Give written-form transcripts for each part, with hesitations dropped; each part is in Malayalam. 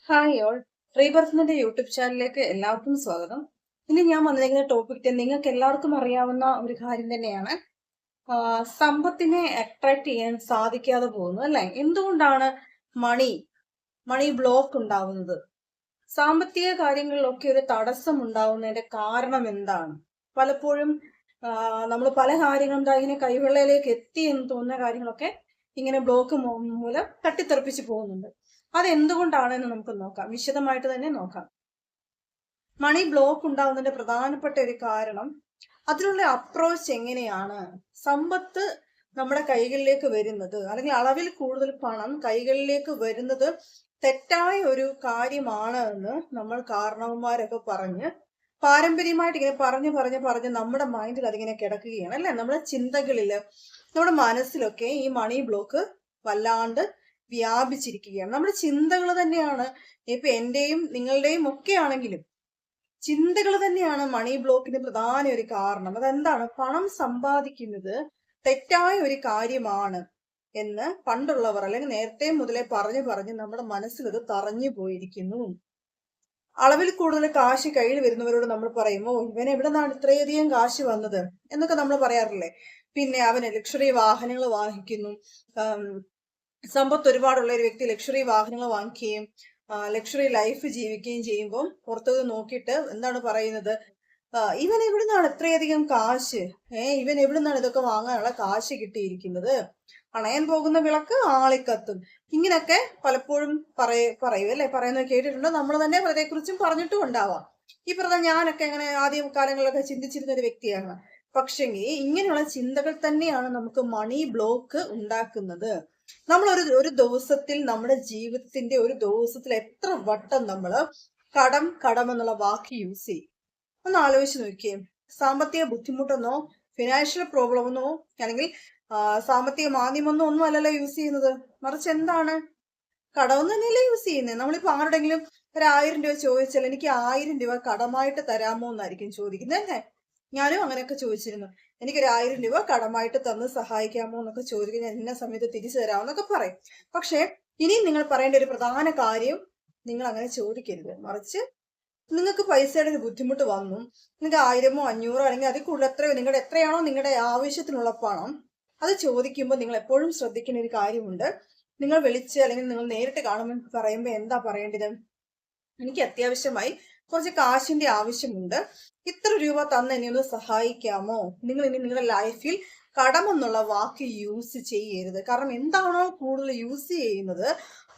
ഹായ് ഓൾ, റീബർത്തിന്റെ യൂട്യൂബ് ചാനലിലേക്ക് എല്ലാവർക്കും സ്വാഗതം. ഇനി ഞാൻ വന്നിരിക്കുന്ന ടോപ്പിക് നിങ്ങൾക്ക് എല്ലാവർക്കും അറിയാവുന്ന ഒരു കാര്യം തന്നെയാണ്. സമ്പത്തിനെ അട്രാക്ട് ചെയ്യാൻ സാധിക്കാതെ പോകുന്നു അല്ലെ? എന്തുകൊണ്ടാണ് മണി മണി ബ്ലോക്ക് ഉണ്ടാവുന്നത്? സാമ്പത്തിക കാര്യങ്ങളിലൊക്കെ ഒരു തടസ്സം ഉണ്ടാവുന്നതിന്റെ കാരണം എന്താണ്? പലപ്പോഴും നമ്മൾ പല കാര്യങ്ങളും ഇങ്ങനെ കൈവെള്ളയിലേക്ക് എത്തി എന്ന് തോന്നുന്ന കാര്യങ്ങളൊക്കെ ഇങ്ങനെ ബ്ലോക്ക് മൂലം തട്ടിത്തെറിപ്പിച്ച് പോകുന്നുണ്ട്. അതെന്തുകൊണ്ടാണെന്ന് നമുക്ക് നോക്കാം, വിശദമായിട്ട് തന്നെ നോക്കാം. മണി ബ്ലോക്ക് ഉണ്ടാവുന്നതിന്റെ പ്രധാനപ്പെട്ട ഒരു കാരണം അതിനുള്ള അപ്രോച്ച് എങ്ങനെയാണ്. സമ്പത്ത് നമ്മുടെ കൈകളിലേക്ക് വരുന്നത്, അല്ലെങ്കിൽ അളവിൽ കൂടുതൽ പണം കൈകളിലേക്ക് വരുന്നത് തെറ്റായ ഒരു കാര്യമാണ് എന്ന് നമ്മൾ കാരണവന്മാരൊക്കെ പറഞ്ഞ് പാരമ്പര്യമായിട്ട് ഇങ്ങനെ പറഞ്ഞ് നമ്മുടെ മൈൻഡിൽ അതിങ്ങനെ കിടക്കുകയാണ് അല്ലെ? നമ്മുടെ ചിന്തകളില്, നമ്മുടെ മനസ്സിലൊക്കെ ഈ മണി ബ്ലോക്ക് വല്ലാണ്ട് വ്യാപിച്ചിരിക്കുകയാണ്. നമ്മുടെ ചിന്തകൾ തന്നെയാണ്, ഇപ്പൊ എന്റെയും നിങ്ങളുടെയും ഒക്കെ ആണെങ്കിലും ചിന്തകൾ തന്നെയാണ് മണി ബ്ലോക്കിന് പ്രധാന ഒരു കാരണം. അതെന്താണ്? പണം സമ്പാദിക്കുന്നത് തെറ്റായ ഒരു കാര്യമാണ് എന്ന് പണ്ടുള്ളവർ അല്ലെങ്കിൽ നേരത്തെ മുതലേ പറഞ്ഞ് നമ്മുടെ മനസ്സിൽ അത് തറഞ്ഞു പോയിരിക്കുന്നു. അളവിൽ കൂടുതൽ കാശ് കയ്യിൽ വരുന്നവരോട് നമ്മൾ പറയുമോ, ഇവൻ എവിടെ നിന്നാണ് ഇത്രയധികം കാശ് വന്നത് എന്നൊക്കെ നമ്മൾ പറയാറില്ലേ? പിന്നെ അവന് ലക്ഷറി വാഹനങ്ങൾ വാങ്ങിക്കുന്നു. സമ്പത്ത് ഒരുപാടുള്ള ഒരു വ്യക്തി ലക്ഷറി വാഹനങ്ങൾ വാങ്ങിക്കുകയും ലക്ഷറി ലൈഫ് ജീവിക്കുകയും ചെയ്യുമ്പോൾ പുറത്തുനിന്ന് നോക്കിയിട്ട് എന്താണ് പറയുന്നത്? ഇവൻ എവിടെ നിന്നാണ് ഇത്രയധികം കാശ്? ഇവൻ എവിടെ നിന്നാണ് ഇതൊക്കെ വാങ്ങാനുള്ള കാശ് കിട്ടിയിരിക്കുന്നത്? അണയാൻ പോകുന്ന വിളക്ക് ആളിക്കത്തും. ഇങ്ങനെയൊക്കെ പലപ്പോഴും പറയും അല്ലെ? പറയുന്നത് കേട്ടിട്ടുണ്ട്. നമ്മൾ തന്നെ അതേക്കുറിച്ചും പറഞ്ഞിട്ടും ഉണ്ടാവാം. ഈ പറഞ്ഞ ഞാനൊക്കെ അങ്ങനെ ആദ്യ കാലങ്ങളിലൊക്കെ ചിന്തിച്ചിരുന്ന ഒരു വ്യക്തിയാണ്. പക്ഷെങ്കിൽ ഇങ്ങനെയുള്ള ചിന്തകൾ തന്നെയാണ് നമുക്ക് മണി ബ്ലോക്ക് ഉണ്ടാക്കുന്നത്. നമ്മൾ ഒരു ദിവസത്തിൽ, നമ്മുടെ ജീവിതത്തിന്റെ ഒരു ദിവസത്തിൽ എത്ര വട്ടം നമ്മൾ കടം എന്നുള്ള വാക്ക് യൂസ് ചെയ്യും? ഒന്ന് ആലോചിച്ച് നോക്കിയേ. സാമ്പത്തിക ബുദ്ധിമുട്ടെന്നോ ഫിനാൻഷ്യൽ പ്രോബ്ലം എന്നോ അല്ലെങ്കിൽ സാമ്പത്തിക മാന്ദ്യമൊന്നും ഒന്നും അല്ലല്ലോ യൂസ് ചെയ്യുന്നത്. മറിച്ച് എന്താണ്? കടമെന്ന് തന്നെയല്ലേ യൂസ് ചെയ്യുന്നത്. നമ്മളിപ്പോ ആരുടെങ്കിലും 1000 രൂപ ചോദിച്ചാൽ എനിക്ക് 1000 രൂപ കടമായിട്ട് തരാമോ എന്നായിരിക്കും ചോദിക്കുന്നത് അല്ലേ? ഞാനും അങ്ങനെയൊക്കെ ചോദിച്ചിരുന്നു. എനിക്കൊരു 1000 രൂപ കടമായിട്ട് തന്ന് സഹായിക്കാമോ എന്നൊക്കെ ചോദിക്കും. ഞാൻ ഇന്ന സമയത്ത് തിരിച്ചു തരാമെന്നൊക്കെ പറയും. പക്ഷെ ഇനിയും നിങ്ങൾ പറയേണ്ട ഒരു പ്രധാന കാര്യം, നിങ്ങൾ അങ്ങനെ ചോദിക്കരുത്. മറിച്ച് നിങ്ങൾക്ക് പൈസയുടെ ഒരു ബുദ്ധിമുട്ട് വന്നു, നിങ്ങൾക്ക് 1000-ഓ 500-ഓ അല്ലെങ്കിൽ അതിൽ കൂടുതൽ എത്രയാണോ നിങ്ങളുടെ ആവശ്യത്തിനുള്ള പണം, അത് ചോദിക്കുമ്പോൾ നിങ്ങൾ എപ്പോഴും ശ്രദ്ധിക്കുന്ന ഒരു കാര്യമുണ്ട്. നിങ്ങൾ വിളിച്ച് അല്ലെങ്കിൽ നിങ്ങൾ നേരിട്ട് കാണുമെന്ന് പറയുമ്പോൾ എന്താ പറയേണ്ടത്? എനിക്ക് അത്യാവശ്യമായി കുറച്ച് കാശിന്റെ ആവശ്യമുണ്ട്, ഇത്ര രൂപ തന്ന് എന്നെ ഒന്ന് സഹായിക്കാമോ? നിങ്ങൾ ഇനി നിങ്ങളുടെ ലൈഫിൽ കടമെന്നുള്ള വാക്ക് യൂസ് ചെയ്യരുത്. കാരണം എന്താണോ കൂടുതൽ യൂസ് ചെയ്യുന്നത്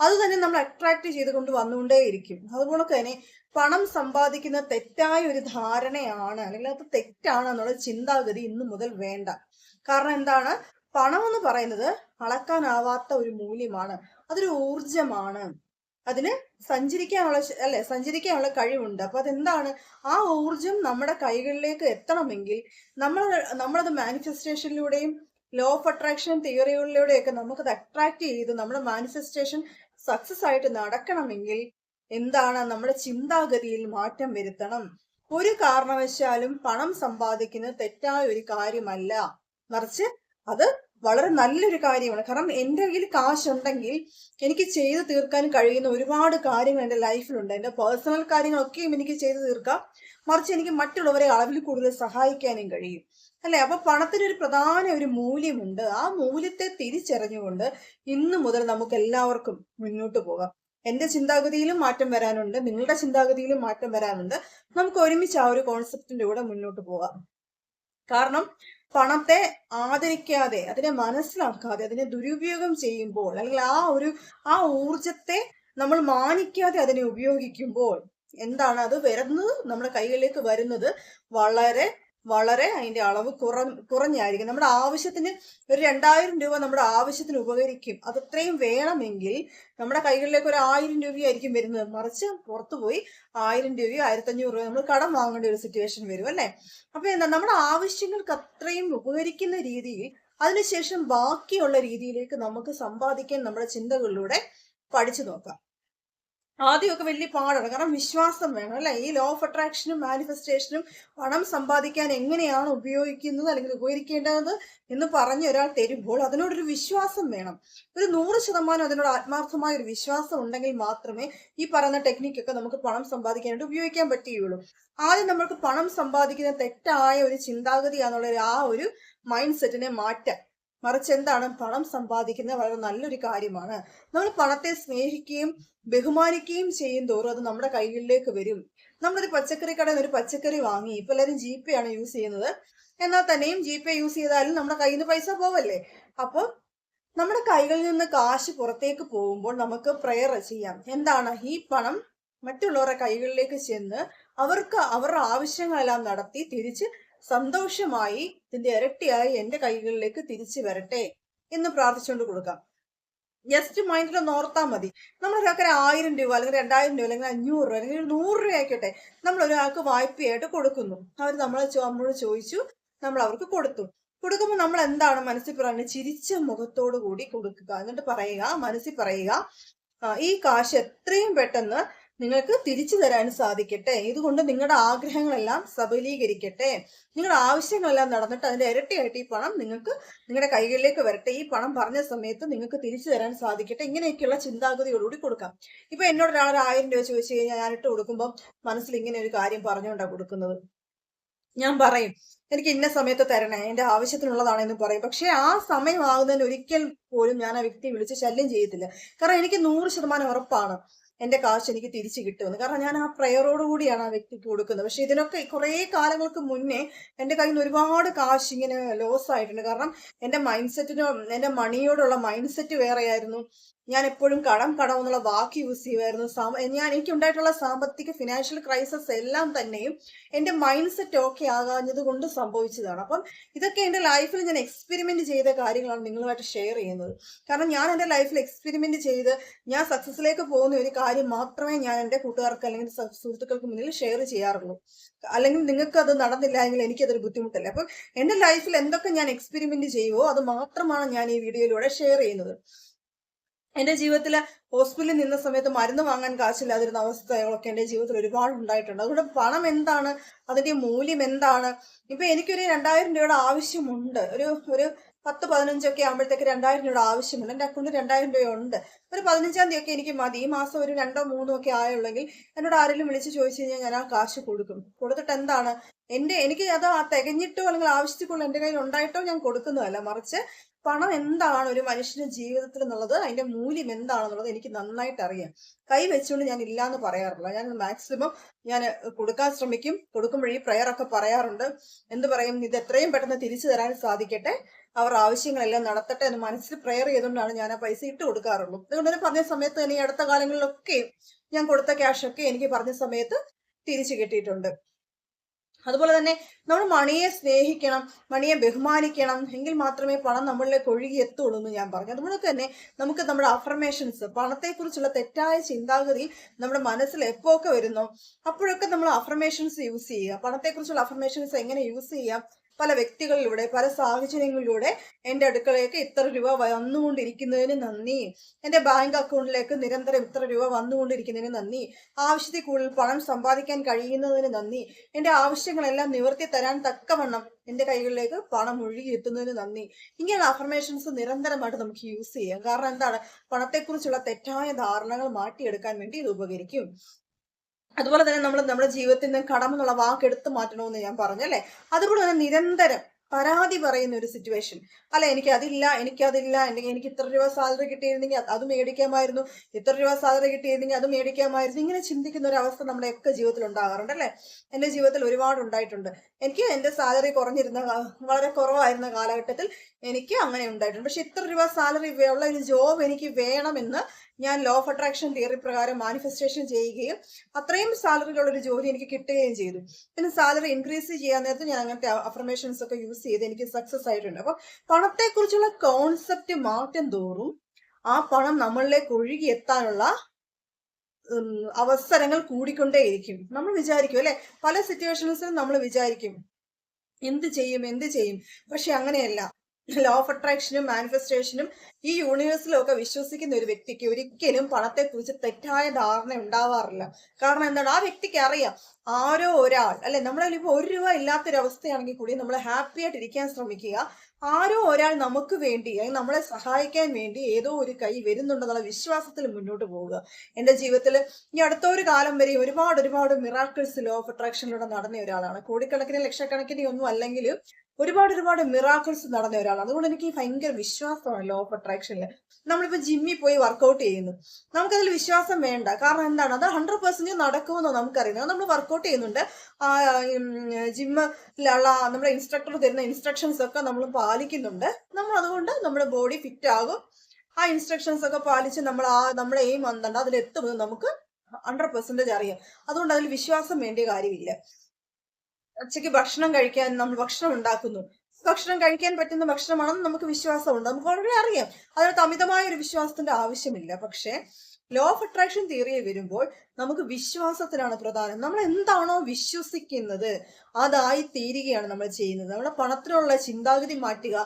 അത് തന്നെ നമ്മൾ അട്രാക്ട് ചെയ്തുകൊണ്ട് വന്നുകൊണ്ടേയിരിക്കും. അതുപോലെ തന്നെ പണം സമ്പാദിക്കുന്ന തെറ്റായ ഒരു ധാരണയാണ്, അല്ലെങ്കിൽ അത് തെറ്റാണ് എന്നുള്ള ചിന്താഗതി ഇന്നു മുതൽ വേണ്ട. കാരണം എന്താണ്? പണം എന്ന് പറയുന്നത് അളക്കാനാവാത്ത ഒരു മൂല്യമാണ്. അതൊരു ഊർജമാണ്. അതിന് സഞ്ചരിക്കാനുള്ള കഴിവുണ്ട്. അപ്പൊ അതെന്താണ്? ആ ഊർജം നമ്മുടെ കൈകളിലേക്ക് എത്തണമെങ്കിൽ നമ്മളത് മാനിഫെസ്റ്റേഷനിലൂടെയും ലോ ഓഫ് അട്രാക്ഷൻ തിയറികളിലൂടെയൊക്കെ നമുക്കത് അട്രാക്ട് ചെയ്ത് നമ്മുടെ മാനിഫെസ്റ്റേഷൻ സക്സസ് ആയിട്ട് നടക്കണമെങ്കിൽ എന്താണ്? നമ്മുടെ ചിന്താഗതിയിൽ മാറ്റം വരുത്തണം. ഒരു കാരണവശാലും പണം സമ്പാദിക്കുന്നത് തെറ്റായ ഒരു കാര്യമല്ല, മറിച്ച് അത് വളരെ നല്ലൊരു കാര്യമാണ്. കാരണം എൻ്റെ കയ്യിൽ കാശുണ്ടെങ്കിൽ എനിക്ക് ചെയ്തു തീർക്കാൻ കഴിയുന്ന ഒരുപാട് കാര്യങ്ങൾ എൻ്റെ ലൈഫിലുണ്ട്. എൻ്റെ പേഴ്സണൽ കാര്യങ്ങളൊക്കെയും എനിക്ക് ചെയ്തു തീർക്കാം. മറിച്ച് എനിക്ക് മറ്റുള്ളവരെ അളവിൽ കൂടുതൽ സഹായിക്കാനും കഴിയും അല്ലെ? അപ്പൊ പണത്തിനൊരു പ്രധാന ഒരു മൂല്യമുണ്ട്. ആ മൂല്യത്തെ തിരിച്ചറിഞ്ഞുകൊണ്ട് ഇന്നു മുതൽ നമുക്ക് എല്ലാവർക്കും മുന്നോട്ട് പോകാം. എൻ്റെ ചിന്താഗതിയിലും മാറ്റം വരാനുണ്ട്, നിങ്ങളുടെ ചിന്താഗതിയിലും മാറ്റം വരാനുണ്ട്. നമുക്ക് ഒരുമിച്ച് ആ ഒരു കോൺസെപ്റ്റിന്റെ കൂടെ മുന്നോട്ട് പോകാം. കാരണം പണത്തെ ആദരിക്കാതെ, അതിനെ മനസ്സിലാക്കാതെ, അതിനെ ദുരുപയോഗം ചെയ്യുമ്പോൾ, അല്ലെങ്കിൽ ആ ഊർജത്തെ നമ്മൾ മാനിക്കാതെ അതിനെ ഉപയോഗിക്കുമ്പോൾ എന്താണ്? അത് വരുന്നത്, നമ്മുടെ കൈകളിലേക്ക് വരുന്നത് വളരെ വളരെ അതിന്റെ അളവ് കുറഞ്ഞായിരിക്കും. നമ്മുടെ ആവശ്യത്തിന് ഒരു 2000 രൂപ നമ്മുടെ ആവശ്യത്തിന് ഉപകരിക്കും. അതത്രയും വേണമെങ്കിൽ നമ്മുടെ കൈകളിലേക്ക് ഒരു 1000 രൂപയായിരിക്കും വരുന്നത്. മറിച്ച് പുറത്തുപോയി 1000 രൂപയോ 1500 രൂപയോ നമ്മൾ കടം വാങ്ങേണ്ട ഒരു സിറ്റുവേഷൻ വരും അല്ലെ? അപ്പൊ എന്താ? നമ്മുടെ ആവശ്യങ്ങൾക്ക് അത്രയും ഉപകരിക്കുന്ന രീതിയിൽ അതിനുശേഷം ബാക്കിയുള്ള രീതിയിലേക്ക് നമുക്ക് സമ്പാദിക്കാൻ നമ്മുടെ ചിന്തകളിലൂടെ പഠിച്ചു നോക്കാം. ആദ്യമൊക്കെ വലിയ പാടാണ്. കാരണം വിശ്വാസം വേണം അല്ലെ. ഈ ലോ ഓഫ് അട്രാക്ഷനും മാനിഫെസ്റ്റേഷനും പണം സമ്പാദിക്കാൻ എങ്ങനെയാണ് ഉപയോഗിക്കുന്നത് അല്ലെങ്കിൽ ഉപകരിക്കേണ്ടത് എന്ന് പറഞ്ഞ് ഒരാൾ തരുമ്പോൾ അതിനോടൊരു വിശ്വാസം വേണം. ഒരു 100% അതിനോട് ആത്മാർത്ഥമായ ഒരു വിശ്വാസം ഉണ്ടെങ്കിൽ മാത്രമേ ഈ പറയുന്ന ടെക്നിക്കൊക്കെ നമുക്ക് പണം സമ്പാദിക്കാനായിട്ട് ഉപയോഗിക്കാൻ പറ്റുകയുള്ളൂ. ആദ്യം നമ്മൾക്ക് പണം സമ്പാദിക്കുന്ന തെറ്റായ ഒരു ചിന്താഗതിയാന്നുള്ള ആ ഒരു മൈൻഡ് സെറ്റിനെ മാറ്റാൻ, മറിച്ച് എന്താണ്, പണം സമ്പാദിക്കുന്നത് വളരെ നല്ലൊരു കാര്യമാണ്. നമ്മൾ പണത്തെ സ്നേഹിക്കുകയും ബഹുമാനിക്കുകയും ചെയ്യും തോറും അത് നമ്മുടെ കൈകളിലേക്ക് വരും. നമ്മളൊരു പച്ചക്കറി കടയിൽ നിന്ന് ഒരു പച്ചക്കറി വാങ്ങി, ഇപ്പൊ എല്ലാവരും GPay ആണ് യൂസ് ചെയ്യുന്നത്. എന്നാൽ തന്നെയും GPay യൂസ് ചെയ്താലും നമ്മുടെ കയ്യിൽ നിന്ന് പൈസ പോവല്ലേ. അപ്പോൾ നമ്മുടെ കൈകളിൽ നിന്ന് കാശ് പുറത്തേക്ക് പോകുമ്പോൾ നമുക്ക് പ്രെയർ ചെയ്യാം. എന്താണ്, ഈ പണം മറ്റുള്ളവരുടെ കൈകളിലേക്ക് ചെന്ന് അവർക്ക് അവരുടെ ആവശ്യങ്ങളെല്ലാം നടത്തി തിരിച്ച് സന്തോഷമായി ഇതിന്റെ ഇരട്ടിയായി എന്റെ കൈകളിലേക്ക് തിരിച്ചു വരട്ടെ എന്ന് പ്രാർത്ഥിച്ചുകൊണ്ട് കൊടുക്കാം. ജസ്റ്റ് മൈൻഡിലൊന്ന് ഓർത്താൽ മതി. നമ്മൾ ഒരാൾക്ക് 1000 രൂപ അല്ലെങ്കിൽ 2000 രൂപ അല്ലെങ്കിൽ 500 രൂപ അല്ലെങ്കിൽ 100 രൂപ ആയിക്കോട്ടെ, നമ്മൾ ഒരാൾക്ക് വായ്പയായിട്ട് കൊടുക്കുന്നു. അവർ നമ്മളോട് ചോദിച്ചു, നമ്മൾ അവർക്ക് കൊടുക്കുമ്പോൾ നമ്മൾ എന്താണ് മനസ്സിൽ പറയുന്നത്, ചിരിച്ച മുഖത്തോടു കൂടി കൊടുക്കുക. എന്നിട്ട് പറയുക, മനസ്സിൽ പറയുക, ഈ കാശ് എത്രയും പെട്ടെന്ന് നിങ്ങൾക്ക് തിരിച്ചു തരാൻ സാധിക്കട്ടെ. ഇതുകൊണ്ട് നിങ്ങളുടെ ആഗ്രഹങ്ങളെല്ലാം സബലീകരിക്കട്ടെ. നിങ്ങളുടെ ആവശ്യങ്ങളെല്ലാം നടന്നിട്ട് അതിന്റെ ഇരട്ടിയായിട്ട് ഈ പണം നിങ്ങൾക്ക് നിങ്ങളുടെ കൈകളിലേക്ക് വരട്ടെ. ഈ പണം പറഞ്ഞ സമയത്ത് നിങ്ങൾക്ക് തിരിച്ചു തരാൻ സാധിക്കട്ടെ. ഇങ്ങനെയൊക്കെയുള്ള ചിന്താഗതിയോടുകൂടി കൊടുക്കാം. ഇപ്പൊ എന്നോട് ഒരാൾ 1000 രൂപ ചോദിച്ചു കഴിഞ്ഞാൽ ഞാനിട്ട് കൊടുക്കുമ്പോൾ മനസ്സിൽ ഇങ്ങനെ ഒരു കാര്യം പറഞ്ഞുകൊണ്ടാണ് കൊടുക്കുന്നത്. ഞാൻ പറയും, എനിക്ക് ഇന്ന സമയത്ത് തരണേ, എന്റെ ആവശ്യത്തിനുള്ളതാണെന്ന് പറയും. പക്ഷെ ആ സമയമാകുന്നതിന് ഒരിക്കൽ പോലും ഞാൻ ആ വ്യക്തിയെ വിളിച്ച് ശല്യം ചെയ്യത്തില്ല. കാരണം എനിക്ക് 100% ഉറപ്പാണ് എന്റെ കാശ് എനിക്ക് തിരിച്ചു കിട്ടുമെന്ന്. കാരണം ഞാൻ ആ പ്രയറോട് കൂടിയാണ് ആ വ്യക്തിക്ക് കൊടുക്കുന്നത്. പക്ഷെ ഇതിനൊക്കെ കുറെ കാലങ്ങൾക്ക് മുന്നേ എന്റെ കയ്യിൽ നിന്ന് ഒരുപാട് കാശ് ഇങ്ങനെ ലോസ് ആയിട്ടുണ്ട്. കാരണം എന്റെ മൈൻഡ് സെറ്റിനോ എന്റെ മണിയോടുള്ള മൈൻഡ് സെറ്റ് വേറെയായിരുന്നു. ഞാൻ എപ്പോഴും കടം എന്നുള്ള വാക്ക് യൂസ് ചെയ്യുമായിരുന്നു. എനിക്ക് ഉണ്ടായിട്ടുള്ള സാമ്പത്തിക ഫിനാൻഷ്യൽ ക്രൈസിസ് എല്ലാം തന്നെയും എന്റെ മൈൻഡ് സെറ്റ് ഓക്കെ ആകാഞ്ഞത് കൊണ്ട് സംഭവിച്ചതാണ്. അപ്പം ഇതൊക്കെ എന്റെ ലൈഫിൽ ഞാൻ എക്സ്പെരിമെന്റ് ചെയ്ത കാര്യങ്ങളാണ് നിങ്ങളുമായിട്ട് ഷെയർ ചെയ്യുന്നത്. കാരണം ഞാൻ എന്റെ ലൈഫിൽ എക്സ്പെരിമെന്റ് ചെയ്ത് ഞാൻ സക്സസിലേക്ക് പോകുന്ന ഒരു കാര്യം മാത്രമേ ഞാൻ എന്റെ കൂട്ടുകാർക്ക് അല്ലെങ്കിൽ സുഹൃത്തുക്കൾക്ക് മുന്നിൽ ഷെയർ ചെയ്യാറുള്ളൂ. അല്ലെങ്കിൽ നിങ്ങൾക്ക് അത് നടന്നില്ല എങ്കിൽ എനിക്കതൊരു ബുദ്ധിമുട്ടല്ല. അപ്പം എന്റെ ലൈഫിൽ എന്തൊക്കെ ഞാൻ എക്സ്പെരിമെന്റ് ചെയ്യുമോ അത് മാത്രമാണ് ഞാൻ ഈ വീഡിയോയിലൂടെ ഷെയർ ചെയ്യുന്നത്. എന്റെ ജീവിതത്തിൽ ഹോസ്പിറ്റലിൽ നിന്ന സമയത്ത് മരുന്ന് വാങ്ങാൻ കാശില്ലാതിരുന്ന അവസ്ഥകളൊക്കെ എന്റെ ജീവിതത്തിൽ ഒരുപാട് ഉണ്ടായിട്ടുണ്ട്. അതുകൊണ്ട് പണം എന്താണ്, അതിന്റെ മൂല്യം എന്താണ്. ഇപ്പൊ എനിക്കൊരു 2000 രൂപയുടെ ആവശ്യമുണ്ട്. ഒരു 10-15 ഒക്കെ ആകുമ്പോഴത്തേക്ക് 2000 രൂപയുടെ ആവശ്യമുണ്ട്. എന്റെ അക്കൗണ്ടിൽ 2000 രൂപ ഉണ്ട്. ഒരു 15-ാം തീയതി ഒക്കെ എനിക്ക് മതി. ഈ മാസം ഒരു 2-3 ഒക്കെ ആയുള്ളെങ്കിൽ എന്നോട് ആരെങ്കിലും വിളിച്ച് ചോദിച്ചു കഴിഞ്ഞാൽ ഞാൻ ആ കാശ് കൊടുത്തിട്ട് എന്താണ്, എനിക്ക് അത് തികഞ്ഞിട്ടോ അല്ലെങ്കിൽ ആവശ്യത്തിക്കുള്ള എന്റെ കയ്യിൽ ഉണ്ടായിട്ടോ ഞാൻ കൊടുക്കുന്നതല്ല. മറിച്ച് പണം എന്താണ് ഒരു മനുഷ്യന്റെ ജീവിതത്തിൽ എന്നുള്ളത്, അതിന്റെ മൂല്യം എന്താണെന്നുള്ളത് എനിക്ക് നന്നായിട്ട് അറിയാം. കൈ വെച്ചുകൊണ്ട് ഞാൻ ഇല്ലാന്ന് പറയാറില്ല. ഞാൻ മാക്സിമം ഞാൻ കൊടുക്കാൻ ശ്രമിക്കും. കൊടുക്കുമ്പോൾ ഈ പ്രയർ ഒക്കെ പറയാറുണ്ട്. എന്ത് പറയും, ഇത് എത്രയും പെട്ടെന്ന് തിരിച്ചു തരാൻ സാധിക്കട്ടെ, അവർ ആവശ്യങ്ങളെല്ലാം നടത്തട്ടെ എന്ന് മനസ്സിൽ പ്രയർ ചെയ്തുകൊണ്ടാണ് ഞാൻ ആ പൈസ ഇട്ട് കൊടുക്കാറുള്ളൂ. അതുകൊണ്ട് തന്നെ പറഞ്ഞ സമയത്ത് തന്നെ ഈ അടുത്ത കാലങ്ങളിലൊക്കെ ഞാൻ കൊടുത്ത ക്യാഷൊക്കെ എനിക്ക് പറഞ്ഞ സമയത്ത് തിരിച്ചു കിട്ടിയിട്ടുണ്ട്. അതുപോലെ തന്നെ നമ്മൾ മണിയെ സ്നേഹിക്കണം, മണിയെ ബഹുമാനിക്കണം, എങ്കിൽ മാത്രമേ പണം നമ്മളിലേക്ക് ഒഴുകി എത്തുള്ളൂ എന്ന് ഞാൻ പറഞ്ഞു. അതുപോലെ തന്നെ നമുക്ക് നമ്മുടെ അഫർമേഷൻസ്, പണത്തെക്കുറിച്ചുള്ള തെറ്റായ ചിന്താഗതി നമ്മുടെ മനസ്സിൽ എപ്പോ ഒക്കെ വരുന്നോ അപ്പോഴൊക്കെ നമ്മൾ അഫർമേഷൻസ് യൂസ് ചെയ്യുക. പണത്തെക്കുറിച്ചുള്ള അഫർമേഷൻസ് എങ്ങനെ യൂസ് ചെയ്യാം, പല വ്യക്തികളിലൂടെ പല സാഹചര്യങ്ങളിലൂടെ എൻ്റെ അടുക്കളയിലേക്ക് ഇത്ര രൂപ വന്നുകൊണ്ടിരിക്കുന്നതിന് നന്ദി, എൻ്റെ ബാങ്ക് അക്കൗണ്ടിലേക്ക് നിരന്തരം ഇത്ര രൂപ വന്നുകൊണ്ടിരിക്കുന്നതിന് നന്ദി, ആവശ്യത്തിൽ കൂടുതൽ പണം സമ്പാദിക്കാൻ കഴിയുന്നതിന് നന്ദി, എൻ്റെ ആവശ്യങ്ങളെല്ലാം നിവർത്തി തരാൻ തക്കവണ്ണം എൻ്റെ കൈകളിലേക്ക് പണം ഒഴുകി എത്തുന്നതിന് നന്ദി. ഇങ്ങനെയുള്ള അഫർമേഷൻസ് നിരന്തരമായിട്ട് നമുക്ക് യൂസ് ചെയ്യാം. കാരണം എന്താണ്, പണത്തെക്കുറിച്ചുള്ള തെറ്റായ ധാരണകൾ മാറ്റിയെടുക്കാൻ വേണ്ടി ഇത് ഉപകരിക്കും. അതുപോലെ തന്നെ നമ്മൾ നമ്മുടെ ജീവിതത്തിൽ നിന്ന് കടം എന്നുള്ള വാക്ക് എടുത്തു മാറ്റണമെന്ന് ഞാൻ പറഞ്ഞു അല്ലെ. അതുപോലെ തന്നെ നിരന്തരം പരാതി പറയുന്ന ഒരു സിറ്റുവേഷൻ, അല്ല എനിക്കതില്ല, എനിക്ക് ഇത്ര രൂപ സാലറി കിട്ടിയിരുന്നെങ്കിൽ അത് മേടിക്കാമായിരുന്നു, ഇത്ര രൂപ സാലറി കിട്ടിയിരുന്നെങ്കിൽ അത് മേടിക്കാമായിരുന്നു, ഇങ്ങനെ ചിന്തിക്കുന്ന ഒരു അവസ്ഥ നമ്മുടെയൊക്കെ ജീവിതത്തിൽ ഉണ്ടാകാറുണ്ട് അല്ലെ. എൻ്റെ ജീവിതത്തിൽ ഒരുപാട് ഉണ്ടായിട്ടുണ്ട്. എനിക്ക് എൻ്റെ സാലറി വളരെ കുറവായിരുന്ന കാലഘട്ടത്തിൽ എനിക്ക് അങ്ങനെ ഉണ്ടായിട്ടുണ്ട്. പക്ഷെ ഇത്ര രൂപ സാലറി ഉള്ള ഒരു ജോബ് എനിക്ക് വേണമെന്ന് ഞാൻ ലോ ഓഫ് അട്രാക്ഷൻ തിയറി പ്രകാരം മാനിഫെസ്റ്റേഷൻ ചെയ്യുകയും അത്രയും സാലറിയുള്ള ഒരു ജോലി എനിക്ക് കിട്ടുകയും ചെയ്തു. പിന്നെ സാലറി ഇൻക്രീസ് ചെയ്യാൻ നേരത്ത് ഞാൻ അങ്ങനത്തെ അഫർമേഷൻസ് ഒക്കെ യൂസ് ചെയ്ത് എനിക്ക് സക്സസ് ആയിട്ടുണ്ട്. അപ്പൊ പണത്തെക്കുറിച്ചുള്ള കോൺസെപ്റ്റ് മാറ്റം തോറും ആ പണം നമ്മളിലേക്ക് ഒഴുകി എത്താനുള്ള അവസരങ്ങൾ കൂടിക്കൊണ്ടേയിരിക്കും. നമ്മൾ വിചാരിക്കും അല്ലെ, പല സിറ്റുവേഷൻസിലും നമ്മൾ വിചാരിക്കും എന്ത് ചെയ്യും. പക്ഷെ അങ്ങനെയല്ല. ലോ ഓഫ് അട്രാക്ഷനും മാനിഫെസ്റ്റേഷനും ഈ യൂണിവേഴ്സിലും ഒക്കെ വിശ്വസിക്കുന്ന ഒരു വ്യക്തിക്ക് ഒരിക്കലും പണത്തെക്കുറിച്ച് തെറ്റായ ധാരണ ഉണ്ടാവാറില്ല. കാരണം എന്താണ്, ആ വ്യക്തിക്ക് അറിയാം ആരോ ഒരാൾ, അല്ലെ, നമ്മുടെ കയ്യിൽ ഇപ്പോൾ 1 രൂപ ഇല്ലാത്തൊരവസ്ഥയാണെങ്കിൽ കൂടി നമ്മൾ ഹാപ്പി ആയിട്ട് ഇരിക്കാൻ ശ്രമിക്കുക. ആരോ ഒരാൾ നമുക്ക് വേണ്ടി, അല്ലെങ്കിൽ നമ്മളെ സഹായിക്കാൻ വേണ്ടി ഏതോ ഒരു കൈ വരുന്നുണ്ടെന്നുള്ള വിശ്വാസത്തിൽ മുന്നോട്ട് പോവുക. എൻ്റെ ജീവിതത്തിൽ ഈ അടുത്തൊരു കാലം വരെ ഒരുപാട് മിറാക്കിൾസ് ലോ ഓഫ് അട്രാക്ഷനിലൂടെ നടന്ന ഒരാളാണ്. കോടിക്കണക്കിന് ലക്ഷക്കണക്കിന് ഒന്നും അല്ലെങ്കിലും ഒരുപാട് മിറാക്കിൾസ് നടന്ന ഒരാളാണ്. അതുകൊണ്ട് എനിക്ക് ഭയങ്കര വിശ്വാസമാണ് ലോ ഓഫ് അട്രാക്ഷനിൽ. നമ്മളിപ്പോ ജിമ്മിൽ പോയി വർക്കൗട്ട് ചെയ്യുന്നു, നമുക്കതിൽ വിശ്വാസം വേണ്ട. കാരണം എന്താണ്, അത് 100% നടക്കുമെന്നോ നമുക്കറിയുന്നത്. നമ്മൾ വർക്കൗട്ട് ചെയ്യുന്നുണ്ട്, ജിമ്മിലുള്ള നമ്മുടെ ഇൻസ്ട്രക്ടർ തരുന്ന ഇൻസ്ട്രക്ഷൻസ് ഒക്കെ നമ്മൾ പാലിക്കുന്നുണ്ട്. നമ്മൾ അതുകൊണ്ട് നമ്മുടെ ബോഡി ഫിറ്റ് ആകും. ആ ഇൻസ്ട്രക്ഷൻസ് ഒക്കെ പാലിച്ച് നമ്മളെ എയിം എന്തുണ്ട് അതിലെത്തുമെന്ന് നമുക്ക് 100% അറിയാം. അതുകൊണ്ട് അതിൽ വിശ്വാസം വേണ്ടിയ കാര്യമില്ല. ഉച്ചയ്ക്ക് ഭക്ഷണം കഴിക്കാൻ നമ്മൾ ഭക്ഷണം ഉണ്ടാക്കുന്നു, ഭക്ഷണം കഴിക്കാൻ പറ്റുന്ന ഭക്ഷണമാണെന്ന് നമുക്ക് വിശ്വാസമുണ്ട്, നമുക്ക് വളരെ അറിയാം. അതിനകത്ത് അമിതമായ ഒരു വിശ്വാസത്തിന്റെ ആവശ്യമില്ല. പക്ഷേ ലോ ഓഫ് അട്രാക്ഷൻ തിയറിയെ വരുമ്പോൾ നമുക്ക് വിശ്വാസത്തിനാണ് പ്രധാനം. നമ്മൾ എന്താണോ വിശ്വസിക്കുന്നത് അതായി തീരുകയാണ് നമ്മൾ ചെയ്യുന്നത്. നമ്മുടെ പണത്തിനുള്ള ചിന്താഗതി മാറ്റുക,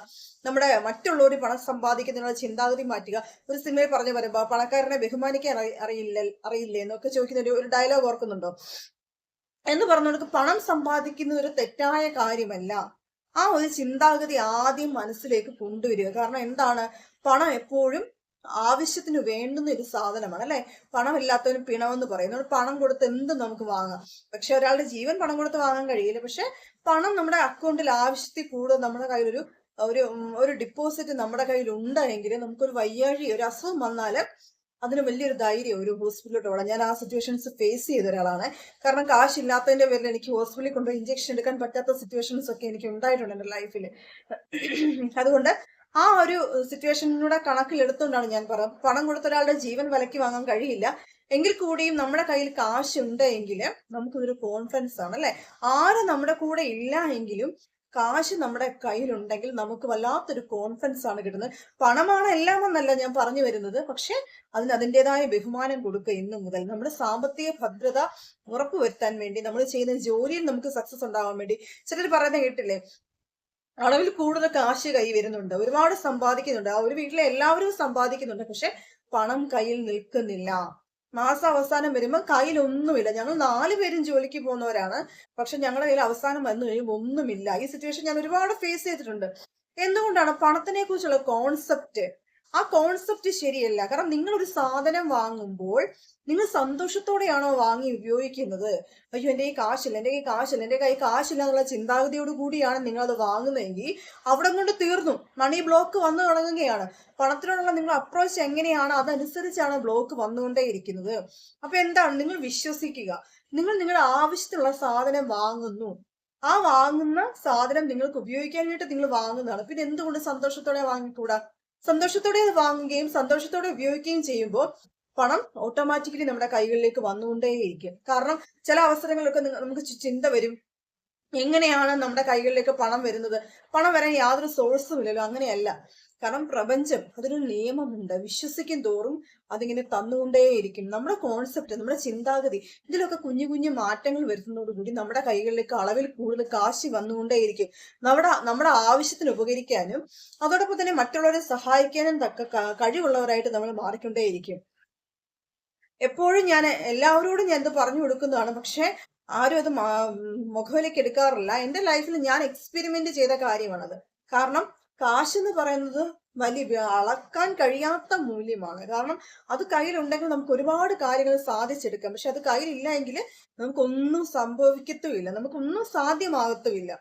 നമ്മുടെ മറ്റുള്ളവർ പണം സമ്പാദിക്കുന്നതിനുള്ള ചിന്താഗതി മാറ്റുക. ഒരു സിനിമയിൽ പറഞ്ഞു വരുമ്പോ പണക്കാരനെ ബഹുമാനിക്കാൻ അറിയില്ലേ എന്നൊക്കെ ചോദിക്കുന്ന ഒരു ഡയലോഗ് ഓർക്കുന്നുണ്ടോ? എന്ന് പറഞ്ഞവർക്ക് പണം സമ്പാദിക്കുന്ന ഒരു തെറ്റായ കാര്യമല്ല. ആ ഒരു ചിന്താഗതി ആദ്യം മനസ്സിലേക്ക് കൊണ്ടുവരിക. കാരണം എന്താണ്, പണം എപ്പോഴും ആവശ്യത്തിന് വേണ്ടുന്ന ഒരു സാധനമാണ്, അല്ലെ? പണമില്ലാത്തവന് പിണമെന്ന് പറയും. നമ്മൾ പണം കൊടുത്ത് എന്തും നമുക്ക് വാങ്ങാം, പക്ഷെ ഒരാളുടെ ജീവൻ പണം കൊടുത്ത് വാങ്ങാൻ കഴിയില്ല. പക്ഷെ പണം നമ്മുടെ അക്കൗണ്ടിൽ ആവശ്യത്തിൽ കൂടുതൽ നമ്മുടെ കയ്യിൽ ഒരു ഡിപ്പോസിറ്റ് നമ്മുടെ കയ്യിൽ ഉണ്ടെങ്കിൽ നമുക്കൊരു വയ്യാഴി, ഒരു അസുഖം വന്നാൽ അതിന് വലിയൊരു ധൈര്യം ഒരു ഹോസ്പിറ്റലിലോട്ട് പോകണം. ഞാൻ ആ സിറ്റുവേഷൻസ് ഫേസ് ചെയ്ത ഒരാളാണ്. കാരണം കാശില്ലാത്തതിന്റെ പേരിൽ എനിക്ക് ഹോസ്പിറ്റലിൽ കൊണ്ടുപോയി ഇഞ്ചക്ഷൻ എടുക്കാൻ പറ്റാത്ത സിറ്റുവേഷൻസ് ഒക്കെ എനിക്ക് ഉണ്ടായിട്ടുണ്ട് എൻ്റെ ലൈഫിൽ. അതുകൊണ്ട് ആ ഒരു സിറ്റുവേഷനിലൂടെ കണക്കിലെടുത്തുകൊണ്ടാണ് ഞാൻ പറയുന്നത്, പണം കൊടുത്ത ഒരാളുടെ ജീവൻ വിലയ്ക്ക് വാങ്ങാൻ കഴിയില്ല. എങ്കിൽ കൂടിയും നമ്മുടെ കയ്യിൽ കാശുണ്ട് എങ്കിൽ നമുക്കൊരു കോൺഫിഡൻസ് ആണ്, അല്ലെ? ആരും നമ്മുടെ കൂടെ ഇല്ല എങ്കിലും കാശ് നമ്മുടെ കയ്യിലുണ്ടെങ്കിൽ നമുക്ക് വല്ലാത്തൊരു കോൺഫിഡൻസ് ആണ് കിട്ടുന്നത്. പണമാണ് എല്ലാം എന്നല്ല ഞാൻ പറഞ്ഞു വരുന്നത്, പക്ഷെ അതിന് അതിൻ്റെതായ ബഹുമാനം കൊടുക്കുക. ഇന്നു മുതൽ നമ്മുടെ സാമ്പത്തിക ഭദ്രത ഉറപ്പുവരുത്താൻ വേണ്ടി, നമ്മൾ ചെയ്യുന്ന ജോലിയിൽ നമുക്ക് സക്സസ് ഉണ്ടാവാൻ വേണ്ടി. ചിലർ പറയുന്നത് കേട്ടില്ലേ, അളവിൽ കൂടുതൽ കാശ് കൈ വരുന്നുണ്ട്, ഒരുപാട് സമ്പാദിക്കുന്നുണ്ട്, ആ ഒരു വീട്ടിലെ എല്ലാവരും സമ്പാദിക്കുന്നുണ്ട്, പക്ഷെ പണം കയ്യിൽ നിൽക്കുന്നില്ല. മാസം അവസാനം വരുമ്പോൾ കയ്യിൽ ഒന്നുമില്ല. ഞങ്ങൾ 4 പേരും ജോലിക്ക് പോകുന്നവരാണ്, പക്ഷെ ഞങ്ങളുടെ കയ്യിൽ അവസാനം വന്നു കഴിയുമ്പോൾ ഒന്നുമില്ല. ഈ സിറ്റുവേഷൻ ഞാൻ ഒരുപാട് ഫേസ് ചെയ്തിട്ടുണ്ട്. എന്തുകൊണ്ടാണ്? പണത്തിനെ കുറിച്ചുള്ള കോൺസെപ്റ്റ്, ആ കോൺസെപ്റ്റ് ശരിയല്ല. കാരണം നിങ്ങൾ ഒരു സാധനം വാങ്ങുമ്പോൾ നിങ്ങൾ സന്തോഷത്തോടെയാണോ വാങ്ങി ഉപയോഗിക്കുന്നത്? അയ്യോ എൻ്റെ കയ്യിൽ കാശില്ല, എൻ്റെ കയ്യിൽ കാശില്ല എന്നുള്ള ചിന്താഗതിയോട് കൂടിയാണ് നിങ്ങൾ അത് വാങ്ങുന്നതെങ്കിൽ അവിടെ കൊണ്ട് തീർന്നു, മണി ബ്ലോക്ക് വന്നു തുടങ്ങുകയാണ്. പണത്തിനോടുള്ള നിങ്ങൾ അപ്രോച്ച് എങ്ങനെയാണ് അതനുസരിച്ചാണ് ബ്ലോക്ക് വന്നുകൊണ്ടേയിരിക്കുന്നത്. അപ്പൊ എന്താണ്, നിങ്ങൾ വിശ്വസിക്കുക. നിങ്ങൾ നിങ്ങളുടെ ആവശ്യത്തിനുള്ള സാധനം വാങ്ങുന്നു, ആ വാങ്ങുന്ന സാധനം നിങ്ങൾക്ക് ഉപയോഗിക്കാൻ വേണ്ടി നിങ്ങൾ വാങ്ങുന്നതാണ്. പിന്നെ എന്തുകൊണ്ട് സന്തോഷത്തോടെ വാങ്ങിക്കൂടാ? സന്തോഷത്തോടെ അത് വാങ്ങുകയും സന്തോഷത്തോടെ ഉപയോഗിക്കുകയും ചെയ്യുമ്പോൾ പണം ഓട്ടോമാറ്റിക്കലി നമ്മുടെ കൈകളിലേക്ക് വന്നുകൊണ്ടേയിരിക്കും. കാരണം ചില അവസരങ്ങളിലൊക്കെ നമുക്ക് ചിന്ത വരും, എങ്ങനെയാണ് നമ്മുടെ കൈകളിലേക്ക് പണം വരുന്നത്? പണം വരാൻ യാതൊരു സോഴ്സും ഇല്ലല്ലോ. അങ്ങനെയല്ല. കാരണം പ്രപഞ്ചം അതിനൊരു നിയമമുണ്ട്. വിശ്വസിക്കും തോറും അതിങ്ങനെ തന്നുകൊണ്ടേയിരിക്കും. നമ്മുടെ കോൺസെപ്റ്റ്, നമ്മുടെ ചിന്താഗതി, ഇതിലൊക്കെ കുഞ്ഞു മാറ്റങ്ങൾ വരുന്നതോടുകൂടി നമ്മുടെ കൈകളിലേക്ക് അളവിൽ കൂടുതൽ കാശ് വന്നുകൊണ്ടേയിരിക്കും. നമ്മുടെ ആവശ്യത്തിന് ഉപകരിക്കാനും അതോടൊപ്പം തന്നെ മറ്റുള്ളവരെ സഹായിക്കാനും തക്ക കഴിവുള്ളവരായിട്ട് നമ്മൾ മാറിക്കൊണ്ടേയിരിക്കും. എപ്പോഴും ഞാൻ എല്ലാവരോടും ഞാൻ ഇത് പറഞ്ഞു കൊടുക്കുന്നതാണ്, പക്ഷെ ആരും അത് മുഖവിലേക്ക് എടുക്കാറില്ല. എൻ്റെ ലൈഫിൽ ഞാൻ എക്സ്പെരിമെന്റ് ചെയ്ത കാര്യമാണത്. കാരണം കാശ് എന്ന് പറയുന്നത് വലിയ അളക്കാൻ കഴിയാത്ത മൂല്യമാണ്. കാരണം അത് കയ്യിലുണ്ടെങ്കിൽ നമുക്ക് ഒരുപാട് കാര്യങ്ങൾ സാധിച്ചെടുക്കാം. പക്ഷെ അത് കയ്യിലില്ല എങ്കിൽ നമുക്കൊന്നും സംഭവിക്കത്തുമില്ല, നമുക്കൊന്നും സാധ്യമാകത്തുമില്ല.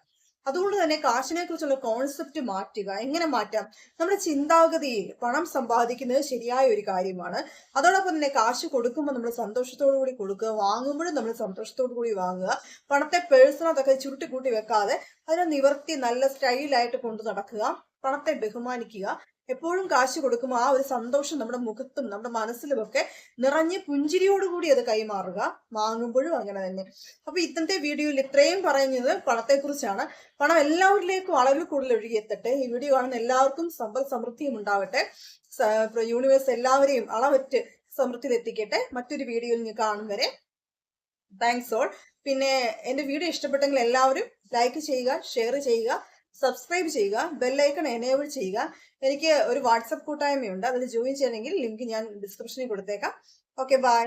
അതുകൊണ്ട് തന്നെ കാശിനെ കുറിച്ചുള്ള കോൺസെപ്റ്റ് മാറ്റുക. എങ്ങനെ മാറ്റാം? നമ്മുടെ ചിന്താഗതിയിൽ പണം സമ്പാദിക്കുന്നത് ശരിയായ ഒരു കാര്യമാണ്. അതോടൊപ്പം തന്നെ കാശ് കൊടുക്കുമ്പോൾ നമ്മൾ സന്തോഷത്തോടു കൂടി കൊടുക്കുക, വാങ്ങുമ്പോഴും നമ്മൾ സന്തോഷത്തോടു കൂടി വാങ്ങുക. പണത്തെ പേഴ്സണതൊക്കെ ചുരുട്ടി കൂട്ടി വെക്കാതെ അതിനെ നിവർത്തി നല്ല സ്റ്റൈലായിട്ട് കൊണ്ടു നടക്കുക. പണത്തെ ബഹുമാനിക്കുക. എപ്പോഴും കാശ് കൊടുക്കുമ്പോൾ ആ ഒരു സന്തോഷം നമ്മുടെ മുഖത്തും നമ്മുടെ മനസ്സിലുമൊക്കെ നിറഞ്ഞ് പുഞ്ചിരിയോടുകൂടി അത് കൈമാറുക. വാങ്ങുമ്പോഴും അങ്ങനെ തന്നെ. അപ്പൊ ഇന്നത്തെ വീഡിയോയിൽ ഇത്രയും പറയുന്നത് പണത്തെക്കുറിച്ചാണ്. പണം എല്ലാവരിലേക്കും അളവിൽ കൂടുതൽ ഒഴുകിയെത്തട്ടെ. ഈ വീഡിയോ കാണുന്ന എല്ലാവർക്കും സമ്പൽ സമൃദ്ധിയും ഉണ്ടാവട്ടെ. യൂണിവേഴ്സ് എല്ലാവരെയും അളവറ്റ് സമൃദ്ധിയിൽ എത്തിക്കട്ടെ. മറ്റൊരു വീഡിയോയിൽ കാണും വരെ താങ്ക്സ് ഓൾ. പിന്നെ എന്റെ വീഡിയോ ഇഷ്ടപ്പെട്ടെങ്കിൽ എല്ലാവരും ലൈക്ക് ചെയ്യുക, ഷെയർ ചെയ്യുക, സബ്സ്ക്രൈബ് ചെയ്യുക, ബെല്ലൈക്കൺ എനേബിൾ ചെയ്യുക. എനിക്ക് ഒരു വാട്സപ്പ് കൂട്ടായ്മയുണ്ട്, അതിൽ ജോയിൻ ചെയ്യണമെങ്കിൽ ലിങ്ക് ഞാൻ ഡിസ്ക്രിപ്ഷനിൽ കൊടുത്തേക്കാം. Okay, by.